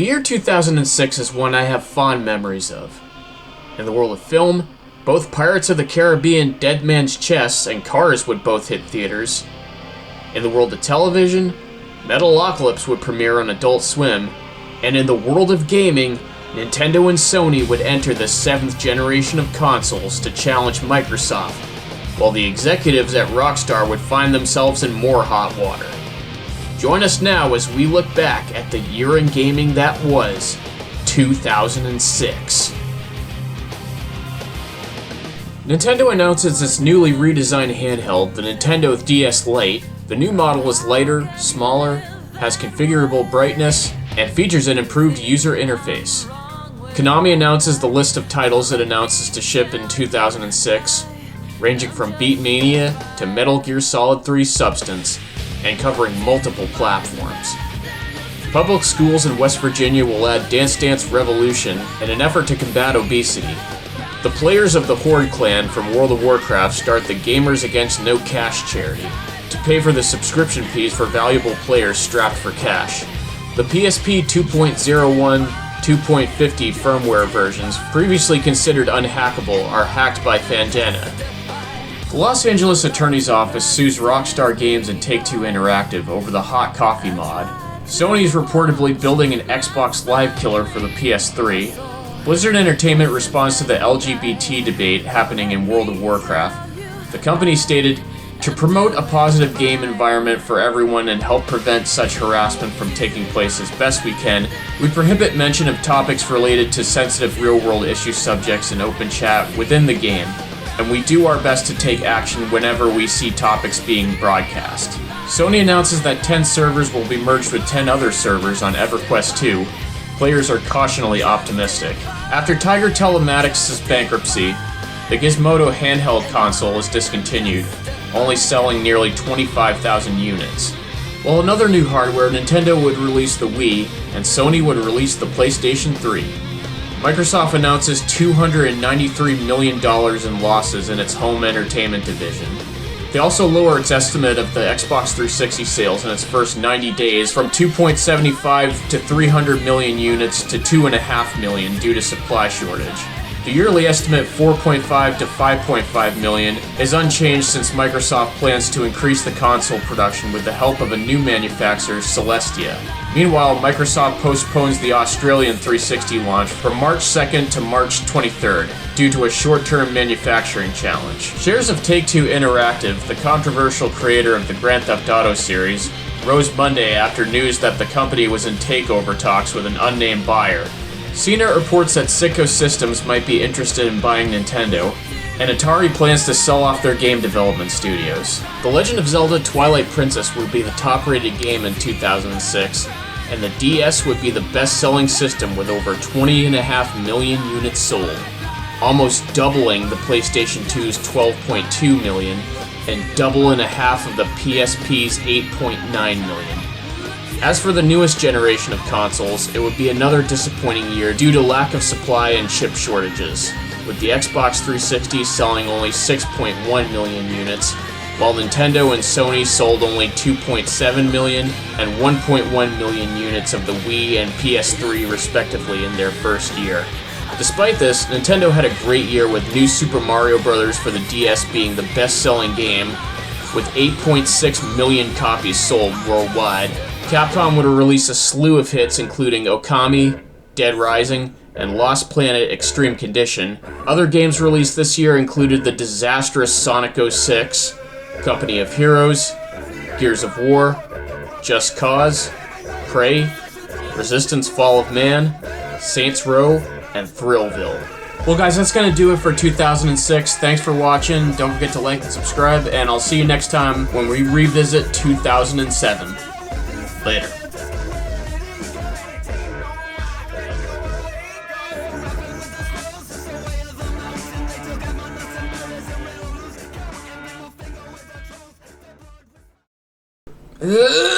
The year 2006 is one I have fond memories of. In the world of film, both Pirates of the Caribbean, Dead Man's Chest, and Cars would both hit theaters. In the world of television, Metalocalypse would premiere on Adult Swim, and in the world of gaming, Nintendo and Sony would enter the 7th generation of consoles to challenge Microsoft, while the executives at Rockstar would find themselves in more hot water. Join us now as we look back at the year in gaming that was 2006. Nintendo announces its newly redesigned handheld, the Nintendo DS Lite. The new model is lighter, smaller, has configurable brightness, and features an improved user interface. Konami announces the list of titles it announces to ship in 2006, ranging from Beatmania to Metal Gear Solid 3 Substance, and covering multiple platforms. Public schools in West Virginia will add Dance Dance Revolution in an effort to combat obesity. The players of the Horde clan from World of Warcraft start the Gamers Against No Cash charity to pay for the subscription fees for valuable players strapped for cash. The PSP 2.01, 2.50 firmware versions, previously considered unhackable, are hacked by Fangana. The Los Angeles Attorney's Office sues Rockstar Games and Take-Two Interactive over the Hot Coffee mod. Sony is reportedly building an Xbox Live killer for the PS3. Blizzard Entertainment responds to the LGBT debate happening in World of Warcraft. The company stated, "To promote a positive game environment for everyone and help prevent such harassment from taking place as best we can, we prohibit mention of topics related to sensitive real-world issue subjects in open chat within the game, and we do our best to take action whenever we see topics being broadcast." Sony announces that 10 servers will be merged with 10 other servers on EverQuest 2. Players are cautionally optimistic. After Tiger Telematics' bankruptcy, the Gizmodo handheld console is discontinued, only selling nearly 25,000 units. While another new hardware, Nintendo would release the Wii, and Sony would release the PlayStation 3. Microsoft announces $293 million in losses in its home entertainment division. They also lower its estimate of the Xbox 360 sales in its first 90 days from 2.75 to 300 million units to 2.5 million due to supply shortage. The yearly estimate 4.5 to 5.5 million is unchanged since Microsoft plans to increase the console production with the help of a new manufacturer, Celestia. Meanwhile, Microsoft postpones the Australian 360 launch from March 2nd to March 23rd due to a short-term manufacturing challenge. Shares of Take-Two Interactive, the controversial creator of the Grand Theft Auto series, rose Monday after news that the company was in takeover talks with an unnamed buyer. CNET reports that Sitco Systems might be interested in buying Nintendo, and Atari plans to sell off their game development studios. The Legend of Zelda Twilight Princess would be the top-rated game in 2006, and the DS would be the best-selling system with over 20.5 million units sold, almost doubling the PlayStation 2's 12.2 million, and double and a half of the PSP's 8.9 million. As for the newest generation of consoles, it would be another disappointing year due to lack of supply and chip shortages, with the Xbox 360 selling only 6.1 million units, while Nintendo and Sony sold only 2.7 million and 1.1 million units of the Wii and PS3 respectively in their first year. Despite this, Nintendo had a great year with New Super Mario Bros. For the DS being the best-selling game, with 8.6 million copies sold worldwide. Capcom would release a slew of hits including Okami, Dead Rising, and Lost Planet Extreme Condition. Other games released this year included the disastrous Sonic 06, Company of Heroes, Gears of War, Just Cause, Prey, Resistance Fall of Man, Saints Row, and Thrillville. Well guys, that's going to do it for 2006. Thanks for watching. Don't forget to like and subscribe, and I'll see you next time when we revisit 2007. Later. Ugh.